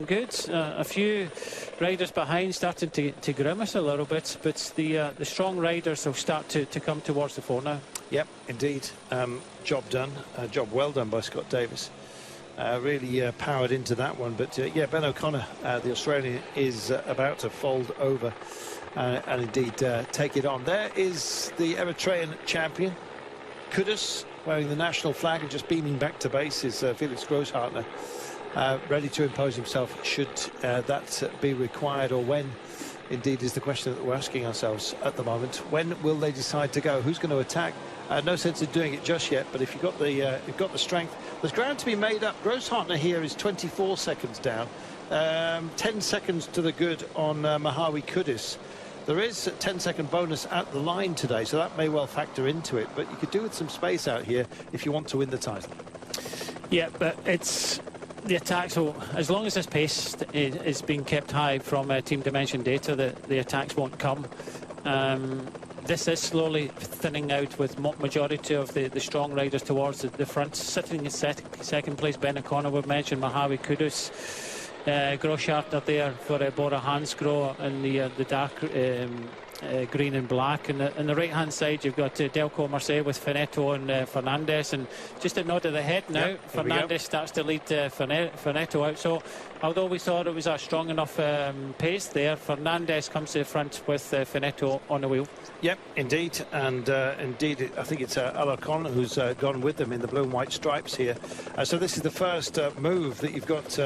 Good. A few riders behind starting to grimace a little bit, but the strong riders will start to come towards the fore now. Yep, indeed. Job done. Job well done by Scott Davis. Really powered into that one. But yeah, Ben O'Connor, the Australian, is about to fold over and indeed take it on. There is the Eritrean champion, Kudus, wearing the national flag and just beaming back to base is Felix Grosshartner. Ready to impose himself should that be required, or when indeed is the question that we're asking ourselves at the moment. When will they decide to go? Who's going to attack? No sense in doing it just yet, but if you've got the strength, there's ground to be made up. Grosshartner here is 24 seconds down, 10 seconds to the good on Merhawi Kudus. There is a 10-second bonus at the line today, so that may well factor into it, but you could do with some space out here if you want to win the title. Yeah, but it's the attacks, so as long as this pace is being kept high from Team Dimension data, the attacks won't come. This is slowly thinning out with majority of the strong riders towards the front. Sitting in second place, Ben O'Connor, we've mentioned, Merhawi Kudus, Grosshartner there for Bora Hansgrohe in the dark green and black, and on the right hand side you've got Delco Marseille with Finetto and Fernandez, and just a nod of the head now. Yep, Fernandez starts to lead Finetto out, so although we thought it was a strong enough pace there, Fernandez comes to the front with Finetto on the wheel. Yep, indeed, and indeed I think it's Alarcon who's gone with them in the blue and white stripes here. So this is the first move that you've got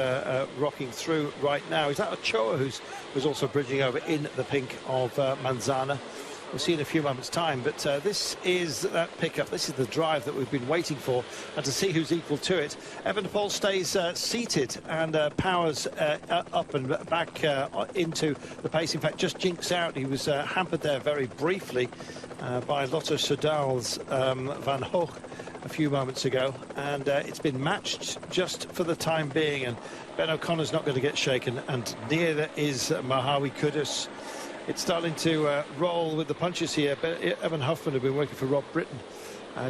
rocking through right now. Is that Ochoa who's also bridging over in the pink of Manzana? We'll see in a few moments' time, but this is that pickup. This is the drive that we've been waiting for, and to see who's equal to it. Evenepoel stays seated and powers up and back into the pace. In fact, just jinks out. He was hampered there very briefly by Lotto Soudal's Van Hoog a few moments ago, and it's been matched just for the time being, and Ben O'Connor's not going to get shaken, and neither is Merhawi Kudus. It's starting to roll with the punches here. But Evan Huffman have been working for Rob Britton,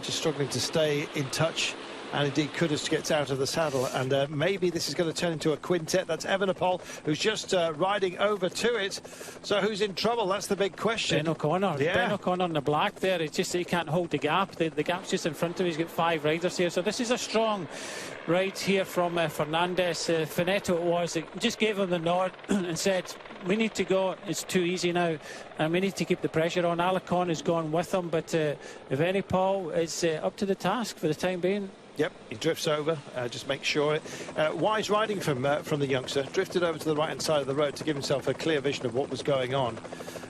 just struggling to stay in touch. And indeed, Kudus gets out of the saddle, and maybe this is going to turn into a quintet. That's Evenepoel, who's just riding over to it. So who's in trouble? That's the big question. Ben O'Connor. Yeah. Ben O'Connor in the black there. It's just he can't hold the gap. The gap's just in front of him. He's got 5 riders here. So this is a strong ride here from Fernandez. Finetto it was. It just gave him the nod and said, we need to go. It's too easy now, and we need to keep the pressure on. Alarcon is gone with him, but Evenepoel is up to the task for the time being. Yep, he drifts over, just make sure. Wise riding from the youngster. Drifted over to the right-hand side of the road to give himself a clear vision of what was going on.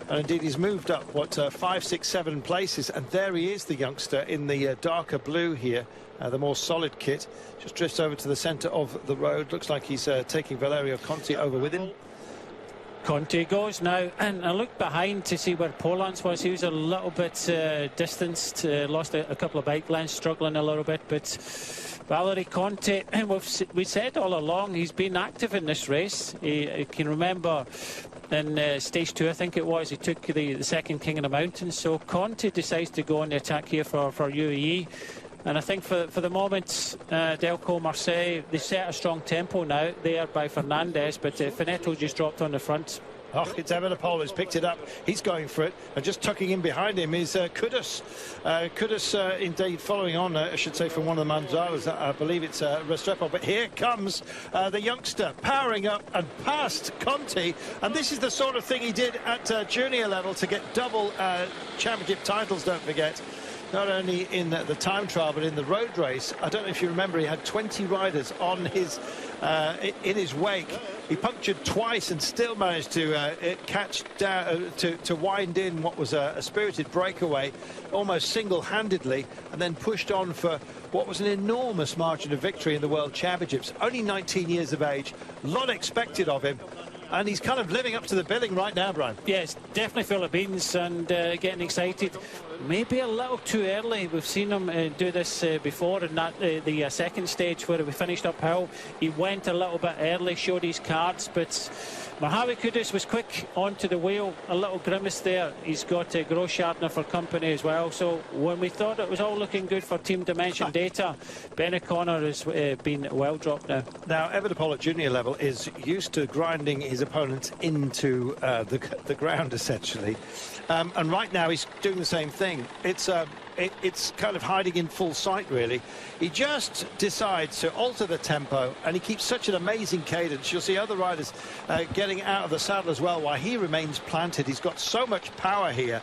And indeed, he's moved up, 5, 6, 7 places. And there he is, the youngster, in the darker blue here, the more solid kit. Just drifts over to the centre of the road. Looks like he's taking Valerio Conti over with him. Conti goes now, and I looked behind to see where Polans was. He was a little bit distanced, lost a couple of bike lengths, struggling a little bit, but Valerio Conti, and we said all along, he's been active in this race. You can remember in stage 2, I think it was, he took the second King of the Mountains, so Conti decides to go on the attack here for UAE. And I think for the moment, Delco Marseille, they set a strong tempo now there by Fernandez, but Finetto just dropped on the front. Oh, it's Evenepoel who's picked it up. He's going for it, and just tucking in behind him is Kudus. Kudus, indeed, following on, I should say, from one of the Manzaras. I believe it's Restrepo. But here comes the youngster, powering up and past Conti. And this is the sort of thing he did at junior level to get double championship titles, don't forget. Not only in the time trial, but in the road race. I don't know if you remember, he had 20 riders on his in his wake. He punctured twice and still managed to catch down, to wind in what was a spirited breakaway, almost single-handedly, and then pushed on for what was an enormous margin of victory in the World Championships. Only 19 years of age, a lot expected of him. And he's kind of living up to the billing right now, Brian. Yes, definitely full of beans and getting excited. maybe a little too early. We've seen him do this before in that the second stage where we finished uphill. He went a little bit early, showed his cards, but Merhawi Kudus was quick onto the wheel. A little grimace there. He's got Grossschartner for company as well. So when we thought it was all looking good for Team Dimension Data, Ben O'Connor has been well dropped now. Now, Evenepoel at junior level is used to grinding his opponents into the ground, essentially. And right now he's doing the same thing. It's kind of hiding in full sight, really. He just decides to alter the tempo, and he keeps such an amazing cadence. You'll see other riders getting out of the saddle as well while he remains planted. He's got so much power here.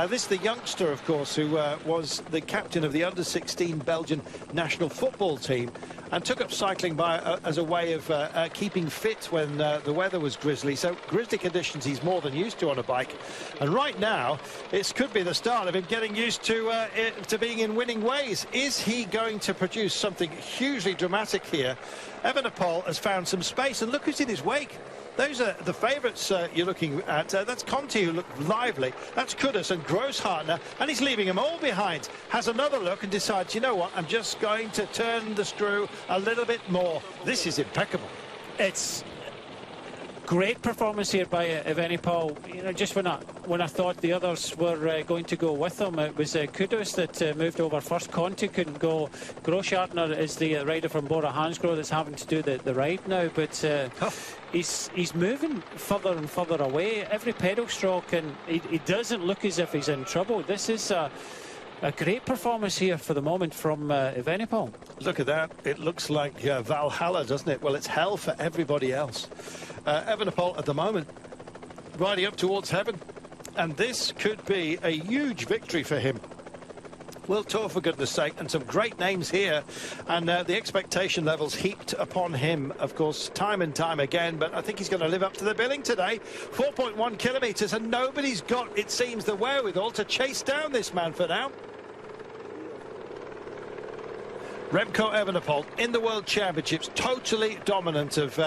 This is the youngster, of course, who was the captain of the under-16 Belgian national football team and took up cycling as a way of keeping fit when the weather was grizzly. So grizzly conditions he's more than used to on a bike. And right now, this could be the start of him getting used to being in winning ways. Is he going to produce something hugely dramatic here? Evenepoel has found some space, and look who's in his wake. Those are the favourites you're looking at. That's Conti, who looked lively. That's Kudus and Grossschartner, and he's leaving them all behind. Has another look and decides, you know what, I'm just going to turn the screw a little bit more. This is impeccable. It's great performance here by Evenepoel. You know, just when I thought the others were going to go with him, it was Kudus that moved over first. Conti couldn't go. Grossschartner is the rider from Bora Hansgrohe that's having to do the ride now, but he's moving further and further away every pedal stroke, and he doesn't look as if he's in trouble. This is a great performance here for the moment from Evenepoel. Look at that. It looks like Valhalla, doesn't it? Well, it's hell for everybody else. Evenepoel at the moment riding up towards heaven, and this could be a huge victory for him. World Tour, for goodness sake, and some great names here, and the expectation levels heaped upon him, of course, time and time again, but I think he's going to live up to the billing today. 4.1 kilometres, and nobody's got, it seems, the wherewithal to chase down this man for now. Remco Evenepoel in the World Championships, totally dominant of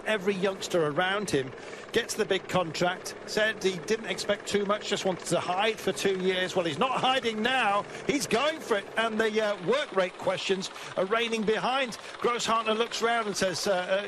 every youngster around him. Gets the big contract, said he didn't expect too much, just wanted to hide for 2 years. Well, he's not hiding now, he's going for it, and the work rate questions are raining behind. Grossschartner looks round and says,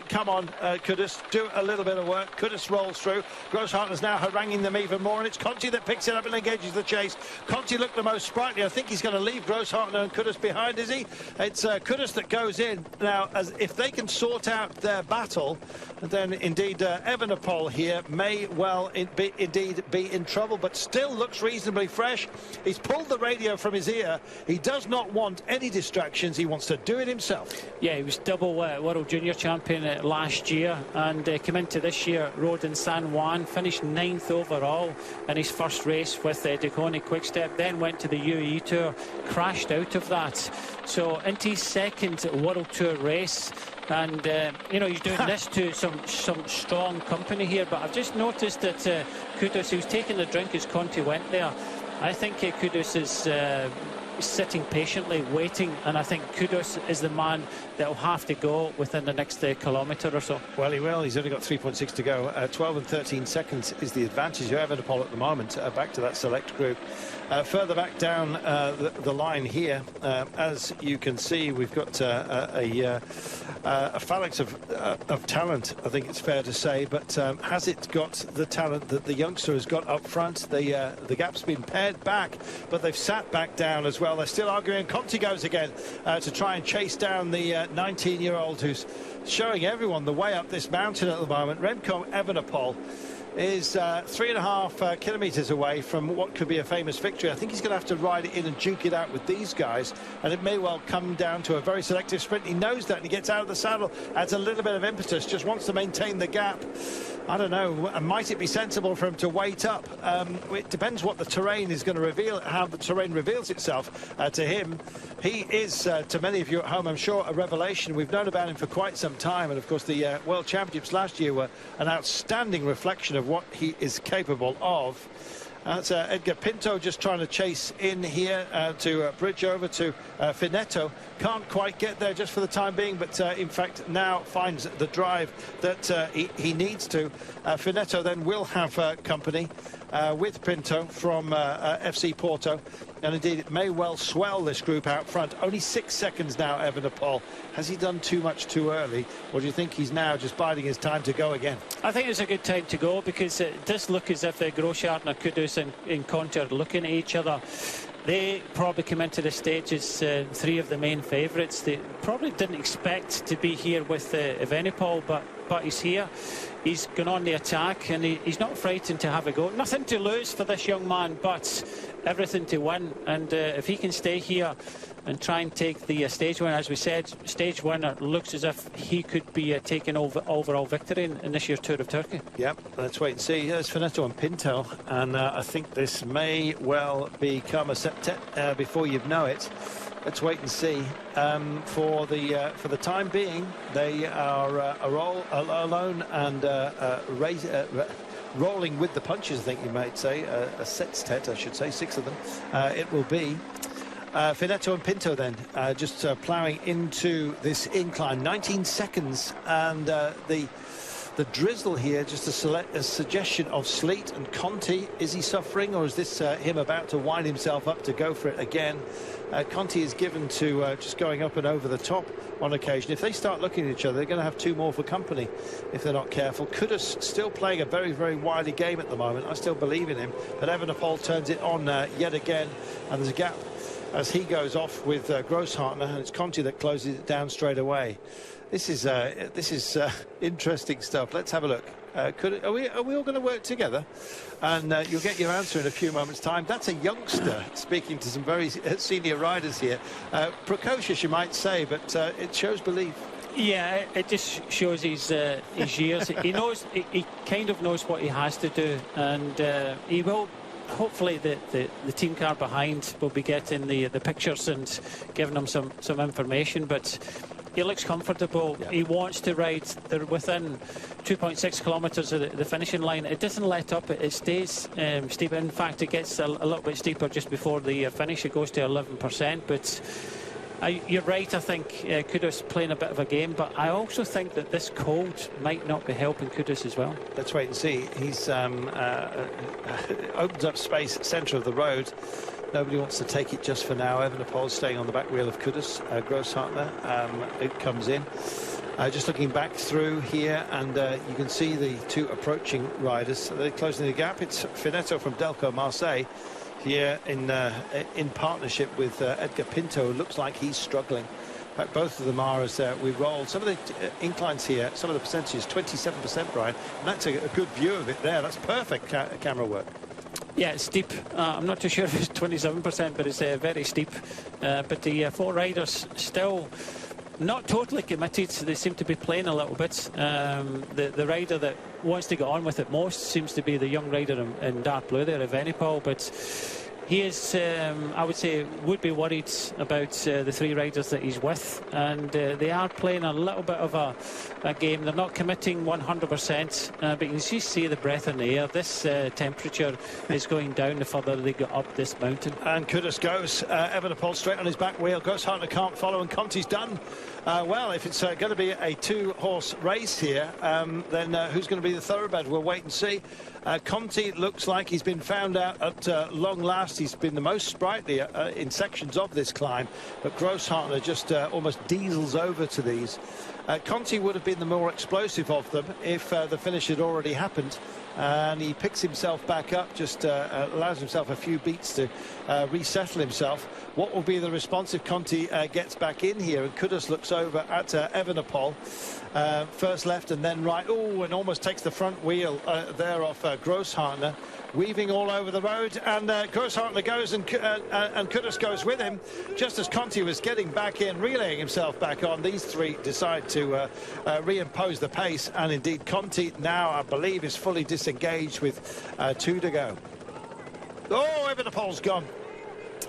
come on, Kudus, do a little bit of work. Kudus rolls through. Grossschartner's now haranguing them even more, and it's Conti that picks it up and engages the chase. Conti looked the most sprightly. I think he's going to leave Grossschartner and Kudus behind, is he? It's Kudus that goes in. Now, if they can sort out their battle, then indeed Evenepoel here may well indeed be in trouble, but still looks reasonably fresh. He's pulled the radio from his ear. He does not want any distractions. He wants to do it himself. Yeah, he was double World Junior Champion last year, and came into this year, rode in San Juan, finished 9th overall in his first race with Duconi Quickstep, then went to the UAE Tour, crashed out of that. So into his second World Tour race, and you know, he's doing this to some strong company here. But I've just noticed that Kudus, he was taking the drink as Conti went there. I think Kudus is sitting patiently waiting, and I think Kudus is the man that will have to go within the next kilometre or so. Well, he will. He's only got 3.6 to go. 12 and 13 seconds is the advantage of Evenepoel at the moment. Back to that select group. Further back down the line here, as you can see, we've got a phalanx of talent, I think it's fair to say, but has it got the talent that the youngster has got up front? The gap's been pared back, but they've sat back down as well. They're still arguing. Conti goes again to try and chase down the 19-year-old who's showing everyone the way up this mountain at the moment. Remco Evenepoel is 3.5 kilometres away from what could be a famous victory. I think he's going to have to ride it in and duke it out with these guys, and it may well come down to a very selective sprint. He knows that, and he gets out of the saddle, adds a little bit of impetus, just wants to maintain the gap. I don't know, might it be sensible for him to wait up? It depends what the terrain is going to reveal, how the terrain reveals itself to him. He is, to many of you at home, I'm sure, a revelation. We've known about him for quite some time, and of course the World Championships last year were an outstanding reflection of what he is capable of. That's Edgar Pinto just trying to chase in here to bridge over to Finetto. Can't quite get there just for the time being, but in fact now finds the drive that he needs to. Finetto then will have company. with Pinto from FC Porto. And indeed, it may well swell this group out front. Only 6 seconds now, Evenepoel. Has he done too much too early? Or do you think he's now just biding his time to go again? I think it's a good time to go, because it does look as if Grosschartner, Kudus and Conti are looking at each other. They probably come into the stage as three of the main favourites. They probably didn't expect to be here with Evenepoel, but he's here. He's gone on the attack, and he's not frightened to have a go. Nothing to lose for this young man, but everything to win. And if he can stay here and try and take the stage winner, as we said, stage winner, looks as if he could be taking overall victory in this year's Tour of Turkey. Yep, let's wait and see. Here's Finetto and Pinto, and I think this may well become a septet before you know it. Let's wait and see. For the time being, they are alone and rolling with the punches, I think you might say. A sextet, I should say, 6 of them. It will be. Finetto and Pinto then just ploughing into this incline. 19 seconds, and the drizzle here, just a suggestion of sleet. And Conti, is he suffering, or is this him about to wind himself up to go for it again? Conti is given to just going up and over the top on occasion. If they start looking at each other, they're going to have 2 more for company if they're not careful. Kudus still playing a very, very wily game at the moment. I still believe in him, but Evenepoel turns it on yet again, and there's a gap as he goes off with Grosschartner, and it's Conti that closes it down straight away. This is interesting stuff. Let's have a look. Are we all going to work together? And you'll get your answer in a few moments' time. That's a youngster speaking to some very senior riders here. Precocious, you might say, but it shows belief. Yeah, it just shows his years. He kind of knows what he has to do, and he will. Hopefully the team car behind will be getting the pictures and giving him some information, but he looks comfortable. Yeah. He wants to ride. They're within 2.6 kilometres of the finishing line. It doesn't let up. It stays steep. In fact, it gets a little bit steeper just before the finish. It goes to 11%. But you're right. I think Kudus playing a bit of a game. But I also think that this cold might not be helping Kudus as well. Let's wait and see. He's opens up space at centre of the road. Nobody wants to take it just for now. Evenepoel staying on the back wheel of Kudus. Grosschartner, it comes in. Just looking back through here, and you can see the 2 approaching riders. They're closing the gap. It's Finetto from Delco Marseille here in partnership with Edgar Pinto. Looks like he's struggling. In fact, both of them are as we roll. Some of the inclines here, some of the percentages, 27%, Brian. And that's a good view of it there. That's perfect camera work. Yeah, it's steep. I'm not too sure if it's 27%, but it's very steep. But the 4 riders still not totally committed. They seem to be playing a little bit. The rider that wants to get on with it most seems to be the young rider in dark blue there, Evenepoel. But he is, I would say, would be worried about the 3 riders that he's with, and they are playing a little bit of a game. They're not committing 100%, but you can just see the breath in the air. This temperature is going down the further they go up this mountain. And Kudus goes. Evenepoel straight on his back wheel. Grosschartner can't follow, and Conti's done. Well, if it's going to be a 2-horse race here, then who's going to be the thoroughbred? We'll wait and see. Conti looks like he's been found out at long last. He's been the most sprightly in sections of this climb, but Grosschartner just almost diesels over to these. Conti would have been the more explosive of them if the finish had already happened, and he picks himself back up, just allows himself a few beats to resettle himself. What will be the response if Conti gets back in here? And Kudus looks over at Evenepoel, first left and then right. Oh, and almost takes the front wheel there off Grosschartner, weaving all over the road, and Grosschartner goes and Kudus goes with him. Just as Conti was getting back in, relaying himself back on, these 3 decide to reimpose the pace, and indeed Conti now, I believe, is fully disengaged with 2 to go. Oh, Evenepoel's gone.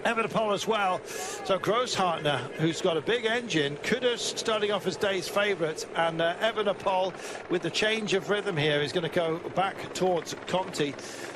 Evenepoel as well. So Grosshartner, who's got a big engine, Kudus starting off as day's favourite, and Evenepoel with the change of rhythm here is going to go back towards Conti.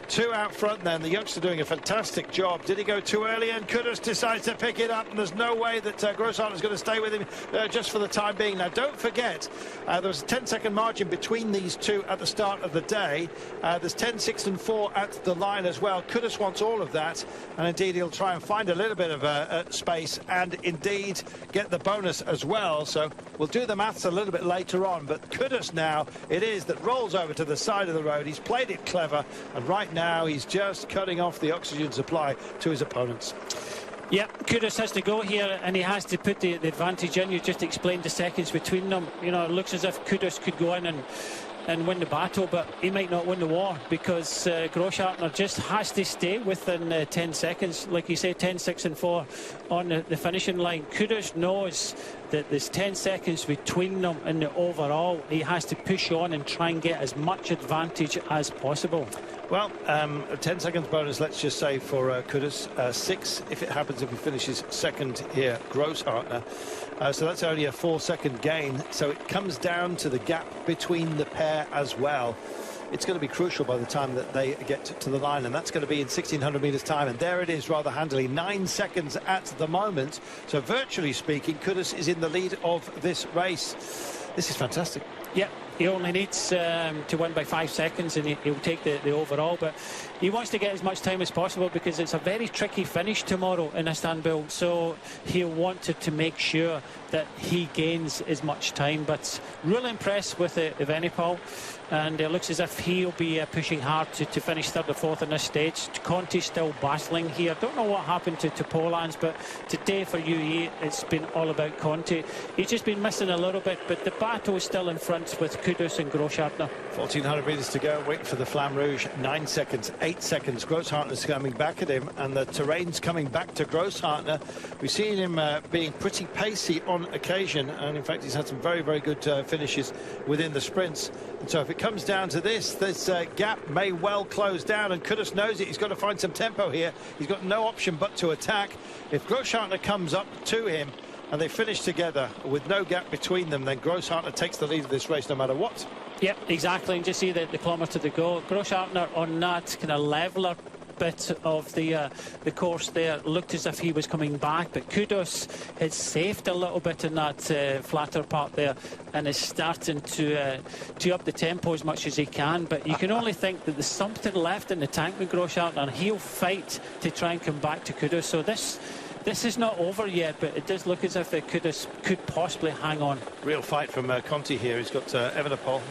Two out front then, the youngster doing a fantastic job. Did he go too early, and Kudus decides to pick it up, and there's no way that Grosshartner's going to stay with him just for the time being. Now don't forget, there was a 10-second margin between these two at the start of the day. There's 10, 6 and 4 at the line as well. Kudus wants all of that, and indeed he'll try and find a little bit of space and indeed get the bonus as well. So we'll do the maths a little bit later on, but Kudus now it is that rolls over to the side of the road. He's played it clever, and right now he's just cutting off the oxygen supply to his opponents. Yeah, Kudus has to go here, and he has to put the advantage in. You just explained the seconds between them. You know, it looks as if Kudus could go in and win the battle, but he might not win the war, because Grosshartner just has to stay within 10 seconds. Like you say, 10, 6 and 4 on the finishing line. Kudus knows that there's 10 seconds between them in the overall. He has to push on and try and get as much advantage as possible. Well, a 10 seconds bonus, let's just say, for Kudus. 6 if it happens if he finishes second here, Grosshartner. So that's only a 4-second gain. So it comes down to the gap between the pair as well. It's going to be crucial by the time that they get to the line, and that's going to be in 1600 meters time. And there it is, rather handily, 9 seconds at the moment. So virtually speaking, Kudus is in the lead of this race. This is fantastic. Yeah, he only needs to win by 5 seconds, and he'll take the overall. But he wants to get as much time as possible, because it's a very tricky finish tomorrow in Istanbul. So he'll want to make sure that he gains as much time. But really impressed with Evenepoel, and it looks as if he'll be pushing hard to finish third or fourth in this stage. Conti still battling here. Don't know what happened to Polands, but today for UAE it's been all about Conti. He's just been missing a little bit, but the battle is still in front with Kudus and Grosshartner. 1400 meters to go, waiting for the Flamme Rouge. 9 seconds, 8 seconds. Grosshartner's coming back at him, and the terrain's coming back to Grosshartner. We've seen him being pretty pacey on occasion, and in fact he's had some very, very good finishes within the sprints. And so if it comes down to this gap may well close down, and Kudus knows it. He's got to find some tempo here. He's got no option but to attack. If Grosshartner comes up to him and they finish together with no gap between them, then Grosshartner takes the lead of this race no matter what. Yep, exactly. And just see the kilometre to go. Grosshartner on that kind of leveler bit of the course there looked as if he was coming back, but Kudus had saved a little bit in that flatter part there, and is starting to up the tempo as much as he can. But you can only think that there's something left in the tank with Grosshartner, and he'll fight to try and come back to Kudus. So this is not over yet, but it does look as if Kudus could possibly hang on. Real fight from Conti here. He's got Evenepoel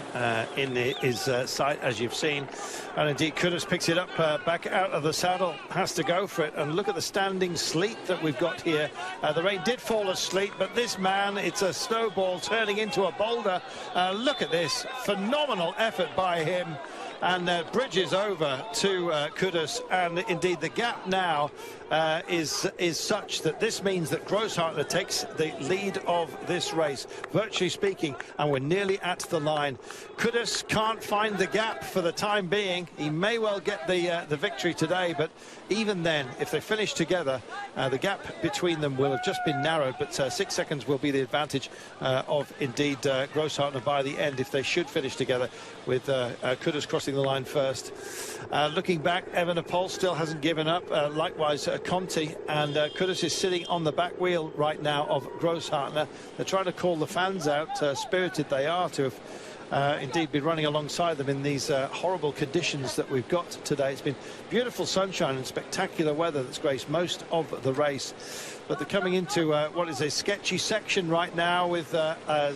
in his sight, as you've seen. And indeed, Kudus picks it up back out of the saddle, has to go for it. And look at the standing sleet that we've got here. The rain did fall as sleet, but this man, it's a snowball turning into a boulder. Look at this. Phenomenal effort by him. And bridges over to Kudus, and indeed the gap now is such that this means that Grosshartner takes the lead of this race, virtually speaking, and we're nearly at the line. Kudus can't find the gap for the time being. He may well get the victory today, but even then, if they finish together, the gap between them will have just been narrowed, but 6 seconds will be the advantage of indeed Grosshartner by the end, if they should finish together, with Kudus crossing the line first. Looking back, Evenepoel still hasn't given up, likewise Conti, and Kudus is sitting on the back wheel right now of Grosshartner. They're trying to call the fans out, spirited they are to have indeed been running alongside them in these horrible conditions that we've got today. It's been beautiful sunshine and spectacular weather that's graced most of the race, but they're coming into what is a sketchy section right now, with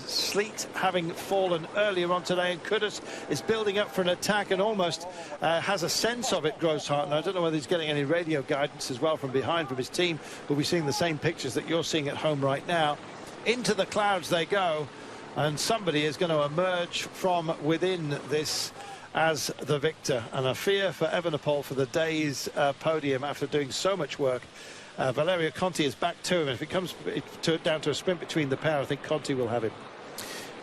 sleet having fallen earlier on today, and Kudus is building up for an attack and almost has a sense of it, Grosshartner. I don't know whether he's getting any radio guidance as well from behind from his team. We'll be seeing the same pictures that you're seeing at home right now. Into the clouds they go, and somebody is going to emerge from within this as the victor. And a fear for Evenepoel for the day's podium after doing so much work. Valerio Conti is back to him. If it comes down to a sprint between the pair, I think Conti will have him.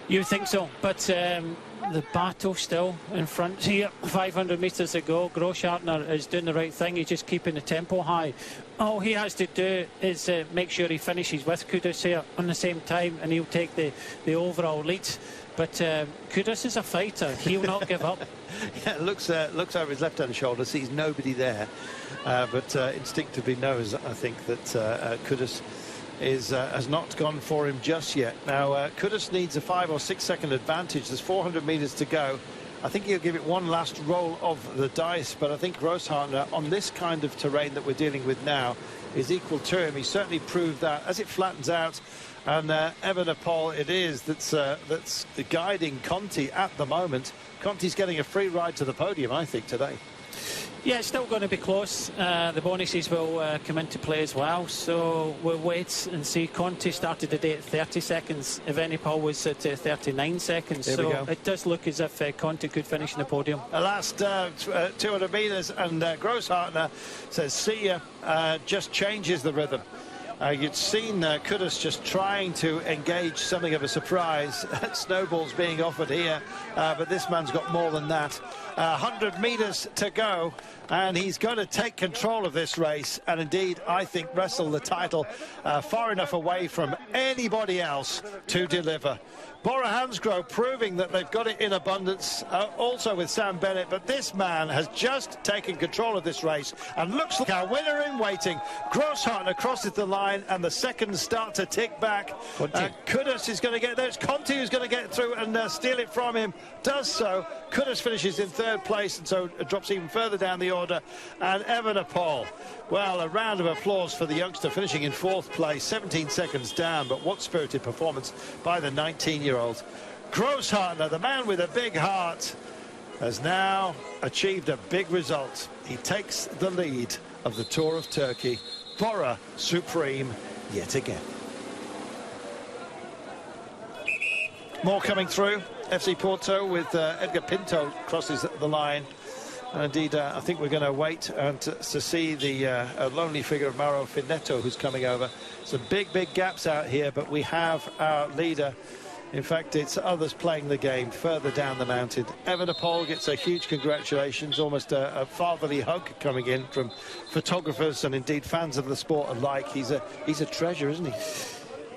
You think so, but the battle still in front here. 500 metres to go. Grosshartner is doing the right thing. He's just keeping the tempo high. All he has to do is make sure he finishes with Kudus here on the same time, and he'll take the overall lead. But Kudus is a fighter. He'll not give up. Yeah, looks over his left-hand shoulder, sees nobody there, but instinctively knows, I think, that Kudus has not gone for him just yet. Now, Kudus needs a 5 or 6 second advantage. There's 400 metres to go. I think he'll give it one last roll of the dice, but I think Grosshartner, on this kind of terrain that we're dealing with now, is equal to him. He certainly proved that as it flattens out. And Evenepoel it is that's guiding Conti at the moment. Conti's getting a free ride to the podium, I think, today. Yeah, it's still going to be close. The bonuses will come into play as well, so we'll wait and see. Conti started the day at 30 seconds. Evenepoel was at 39 seconds. There we go. It does look as if Conti could finish in the podium. The last 200 metres, and Grosshartner says, see ya, just changes the rhythm. You'd seen Kudus just trying to engage something of a surprise. Snowballs being offered here, but this man's got more than that. 100 metres to go, and he's going to take control of this race, and indeed, I think, wrestle the title far enough away from anybody else to deliver. Bora Hansgrohe proving that they've got it in abundance, also with Sam Bennett, but this man has just taken control of this race and looks like our winner in waiting. Grosshartner crosses the line and the seconds start to tick back. Kudus is going to get there. It's Conti who's going to get through and steal it from him. Does so. Kudus finishes in third place and so drops even further down the order. And Evenepoel, well, a round of applause for the youngster finishing in fourth place, 17 seconds down, but what spirited performance by the 19-year-old. Grosshartner, the man with a big heart, has now achieved a big result. He takes the lead of the Tour of Turkey. Bora supreme yet again. More coming through. FC Porto with Edgar Pinto crosses the line. And indeed, I think we're going to wait and to see the lonely figure of Mauro Finetto who's coming over. Some big gaps out here, but we have our leader. In fact, it's others playing the game further down the mountain. Evenepoel gets a huge congratulations, almost a fatherly hug coming in from photographers and indeed fans of the sport alike. He's a treasure, isn't he?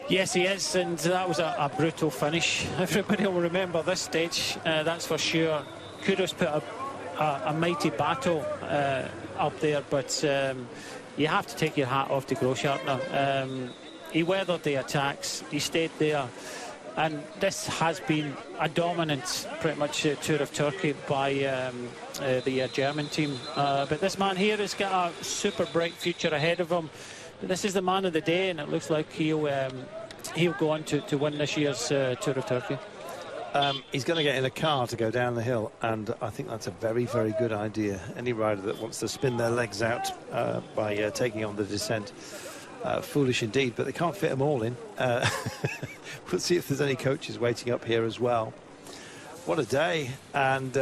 Yes, he is, and that was a brutal finish. Everybody will remember this stage, that's for sure. Kudus put a mighty battle up there, but you have to take your hat off to Grosshartner. He weathered the attacks, he stayed there, and this has been a dominant, pretty much, Tour of Turkey by the German team. But this man here has got a super bright future ahead of him. This is the man of the day, and it looks like he'll go on to win this year's Tour of Turkey. He's going to get in a car to go down the hill, and I think that's a very good idea. Any rider that wants to spin their legs out by taking on the descent, foolish indeed, but they can't fit them all in. We'll see if there's any coaches waiting up here as well. What a day, and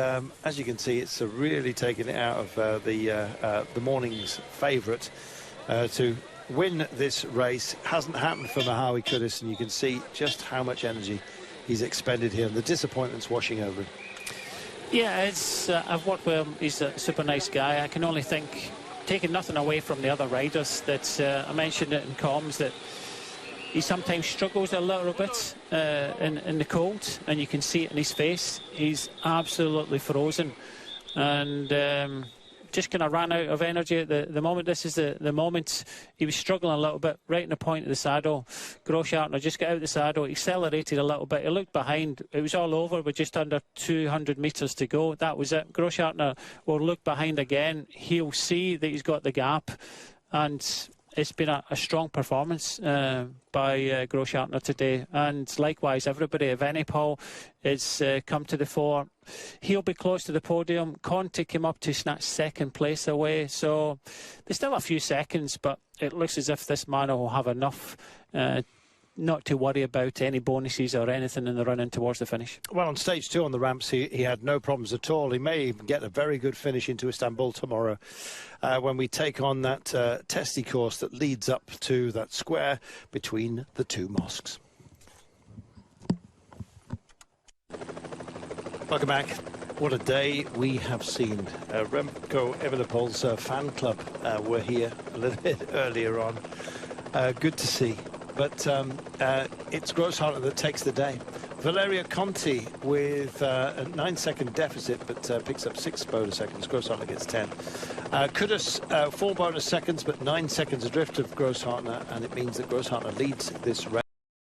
as you can see, it's really taken it out of the morning's favourite to win this race. Hasn't happened for Merhawi Kudus, and you can see just how much energy he's expended here and the disappointment's washing over him. Yeah, it's I've worked with him. He's a super nice guy. I can only think, taking nothing away from the other riders, that I mentioned it in comms, that he sometimes struggles a little bit in the cold, and you can see it in his face. He's absolutely frozen, and just kind of ran out of energy at the moment. This is the moment he was struggling a little bit right in the point of the saddle. Grosshartner just got out of the saddle, accelerated a little bit, he looked behind, it was all over with just under 200 metres to go. That was it. Grosshartner will look behind again, he'll see that he's got the gap, and it's been a strong performance by Grosshartner today, and likewise everybody. Evenepoel has come to the fore. He'll be close to the podium. Conti came up to snatch second place away, so there's still a few seconds, but it looks as if this man will have enough not to worry about any bonuses or anything in the run-in towards the finish. Well, on stage 2 on the ramps, he had no problems at all. He may even get a very good finish into Istanbul tomorrow when we take on that testy course that leads up to that square between the two mosques. Welcome back. What a day we have seen. Remco Evenepoel's fan club were here a little bit earlier on. Good to see. But it's Grosshartner that takes the day. Valerio Conti with a 9-second deficit, but picks up 6 bonus seconds. Grosshartner gets 10. Kudus, 4 bonus seconds, but 9 seconds adrift of Grosshartner, and it means that Grosshartner leads this race.